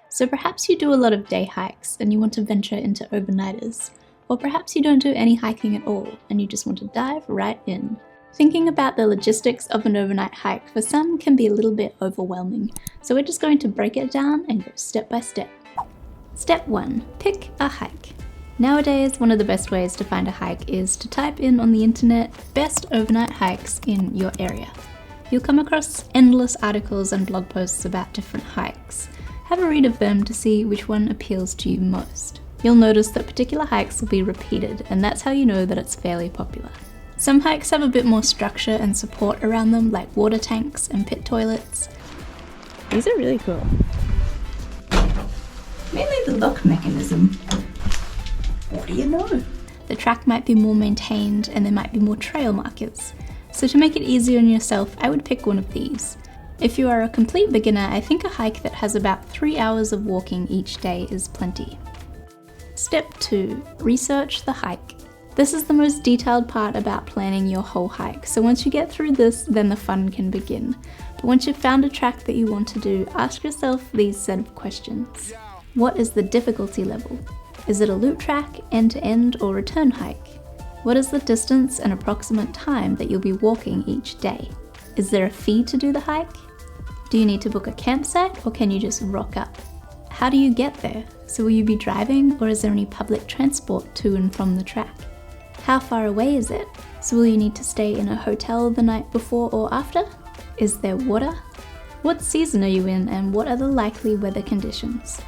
So perhaps you do a lot of day hikes and you want to venture into overnighters, or perhaps you don't do any hiking at all and you just want to dive right in. Thinking about the logistics of an overnight hike for some can be a little bit overwhelming, so we're just going to break it down and go step by step. Step 1. Pick a hike. Nowadays, one of the best ways to find a hike is to type in on the internet best overnight hikes in your area. You'll come across endless articles and blog posts about different hikes. Have a read of them to see which one appeals to you most. You'll notice that particular hikes will be repeated, and that's how you know that it's fairly popular. Some hikes have a bit more structure and support around them, like water tanks and pit toilets. These are really cool. Mainly the lock mechanism. What do you know? The track might be more maintained and there might be more trail markers. So to make it easier on yourself, I would pick one of these. If you are a complete beginner, I think a hike that has about 3 hours of walking each day is plenty. Step 2. Research the hike. This is the most detailed part about planning your whole hike, so once you get through this, then the fun can begin. But once you've found a track that you want to do, ask yourself these set of questions. What is the difficulty level? Is it a loop track, end-to-end, or return hike? What is the distance and approximate time that you'll be walking each day? Is there a fee to do the hike? Do you need to book a campsite, or can you just rock up? How do you get there? So will you be driving, or is there any public transport to and from the track? How far away is it? So will you need to stay in a hotel the night before or after? Is there water? What season are you in, and what are the likely weather conditions?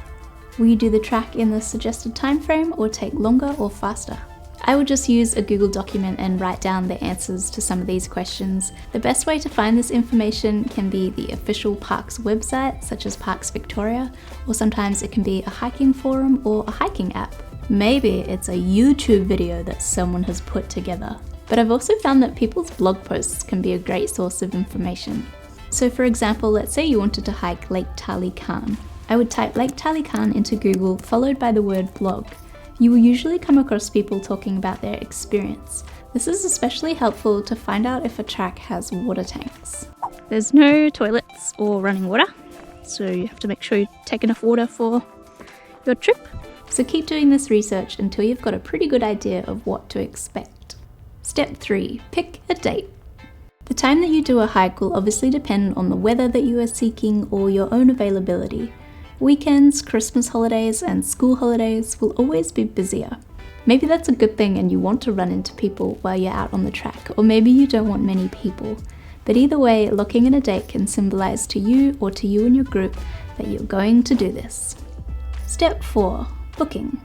Will you do the track in the suggested time frame, or take longer or faster? I would just use a Google document and write down the answers to some of these questions. The best way to find this information can be the official parks website, such as Parks Victoria, or sometimes it can be a hiking forum or a hiking app. Maybe it's a YouTube video that someone has put together. But I've also found that people's blog posts can be a great source of information. So for example, let's say you wanted to hike Lake Tali-Khan. I would type Lake Tali-Khan into Google, followed by the word blog. You will usually come across people talking about their experience. This is especially helpful to find out if a track has water tanks. There's no toilets or running water, so you have to make sure you take enough water for your trip. So keep doing this research until you've got a pretty good idea of what to expect. Step 3. Pick a date. The time that you do a hike will obviously depend on the weather that you are seeking or your own availability. Weekends, Christmas holidays, and school holidays will always be busier. Maybe that's a good thing and you want to run into people while you're out on the track, or maybe you don't want many people. But either way, locking in a date can symbolize to you or to you and your group that you're going to do this. Step 4. Booking.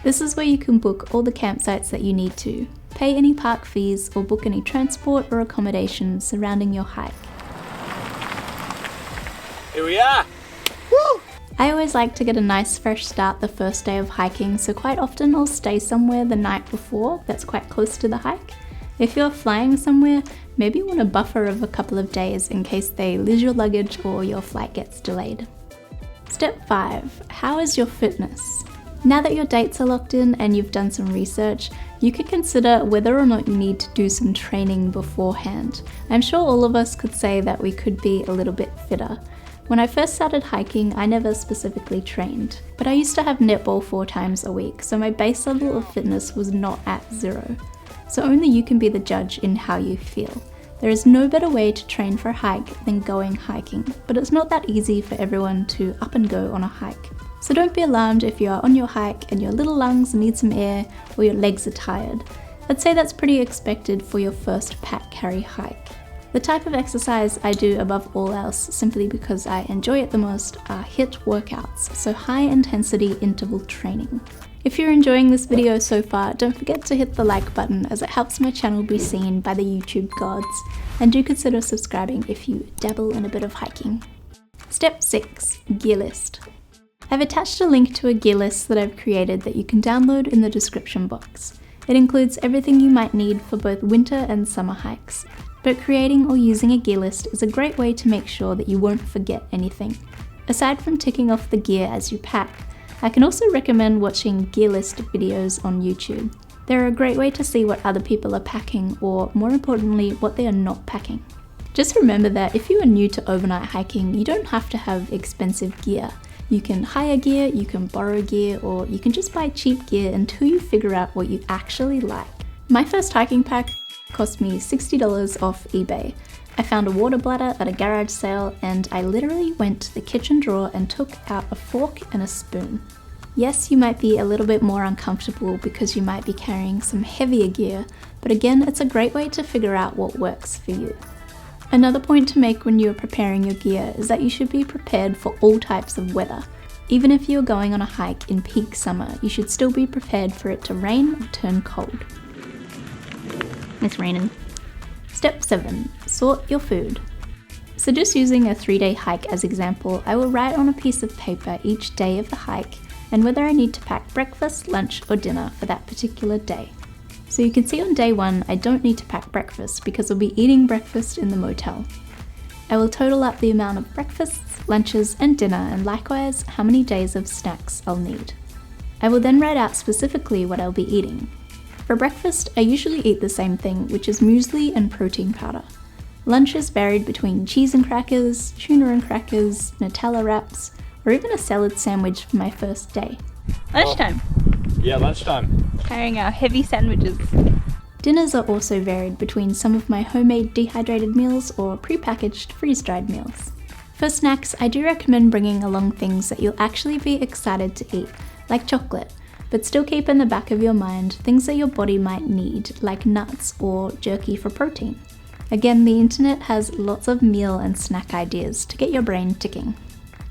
This is where you can book all the campsites that you need to, pay any park fees, or book any transport or accommodation surrounding your hike. Here we are! Woo! I always like to get a nice fresh start the first day of hiking, so quite often I'll stay somewhere the night before that's quite close to the hike. If you're flying somewhere, maybe you want a buffer of a couple of days in case they lose your luggage or your flight gets delayed. Step 5. How is your fitness? Now that your dates are locked in and you've done some research, you could consider whether or not you need to do some training beforehand. I'm sure all of us could say that we could be a little bit fitter. When I first started hiking, I never specifically trained, but I used to have netball 4 times a week, so my base level of fitness was not at 0. So only you can be the judge in how you feel. There is no better way to train for a hike than going hiking, but it's not that easy for everyone to up and go on a hike. So don't be alarmed if you are on your hike and your little lungs need some air or your legs are tired. I'd say that's pretty expected for your first pack carry hike. The type of exercise I do above all else, simply because I enjoy it the most, are HIIT workouts, so high intensity interval training. If you're enjoying this video so far, don't forget to hit the like button as it helps my channel be seen by the YouTube gods, and do consider subscribing if you dabble in a bit of hiking. Step 6. Gear list. I've attached a link to a gear list that I've created that you can download in the description box. It includes everything you might need for both winter and summer hikes. But creating or using a gear list is a great way to make sure that you won't forget anything. Aside from ticking off the gear as you pack, I can also recommend watching gear list videos on YouTube. They're a great way to see what other people are packing, or more importantly, what they are not packing. Just remember that if you are new to overnight hiking, you don't have to have expensive gear. You can hire gear, you can borrow gear, or you can just buy cheap gear until you figure out what you actually like. My first hiking pack cost me $60 off eBay. I found a water bladder at a garage sale, and I literally went to the kitchen drawer and took out a fork and a spoon. Yes, you might be a little bit more uncomfortable because you might be carrying some heavier gear, but again, it's a great way to figure out what works for you. Another point to make when you are preparing your gear is that you should be prepared for all types of weather. Even if you're going on a hike in peak summer, you should still be prepared for it to rain or turn cold. It's raining. Step 7. Sort your food. So just using a 3-day hike as example, I will write on a piece of paper each day of the hike and whether I need to pack breakfast, lunch or dinner for that particular day. So you can see on day 1 I don't need to pack breakfast because I'll be eating breakfast in the motel. I will total up the amount of breakfasts, lunches and dinner, and likewise how many days of snacks I'll need. I will then write out specifically what I'll be eating. For breakfast, I usually eat the same thing, which is muesli and protein powder. Lunch is varied between cheese and crackers, tuna and crackers, Nutella wraps, or even a salad sandwich for my first day. Lunchtime. Yeah, lunchtime. Carrying our heavy sandwiches. Dinners are also varied between some of my homemade dehydrated meals or pre-packaged freeze-dried meals. For snacks, I do recommend bringing along things that you'll actually be excited to eat, like chocolate, but still keep in the back of your mind things that your body might need, like nuts or jerky for protein. Again, the internet has lots of meal and snack ideas to get your brain ticking.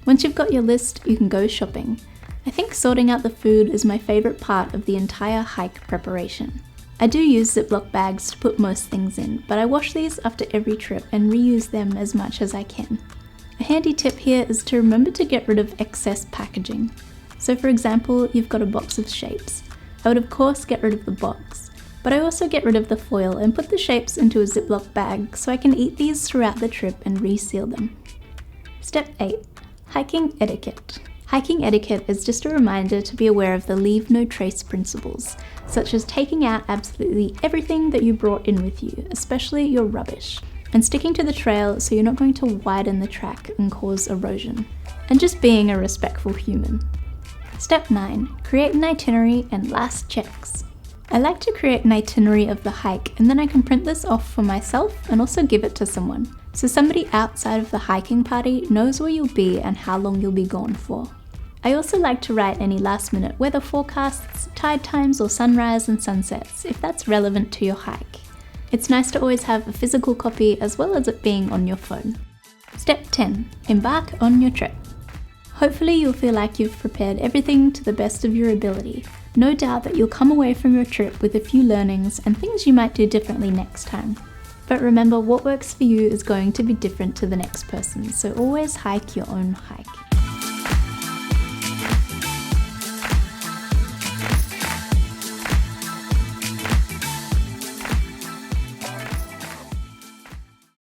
Once you've got your list, you can go shopping. I think sorting out the food is my favourite part of the entire hike preparation. I do use Ziploc bags to put most things in, but I wash these after every trip and reuse them as much as I can. A handy tip here is to remember to get rid of excess packaging. So for example, you've got a box of shapes. I would of course get rid of the box, but I also get rid of the foil and put the shapes into a Ziploc bag so I can eat these throughout the trip and reseal them. Step 8. Hiking etiquette. Hiking etiquette is just a reminder to be aware of the leave no trace principles, such as taking out absolutely everything that you brought in with you, especially your rubbish, and sticking to the trail so you're not going to widen the track and cause erosion, and just being a respectful human. Step 9. Create an itinerary and last checks. I like to create an itinerary of the hike, and then I can print this off for myself and also give it to someone, so somebody outside of the hiking party knows where you'll be and how long you'll be gone for. I also like to write any last minute weather forecasts, tide times or sunrise and sunsets if that's relevant to your hike. It's nice to always have a physical copy as well as it being on your phone. Step 10. Embark on your trip. Hopefully you'll feel like you've prepared everything to the best of your ability. No doubt that you'll come away from your trip with a few learnings and things you might do differently next time. But remember, what works for you is going to be different to the next person, so always hike your own hike.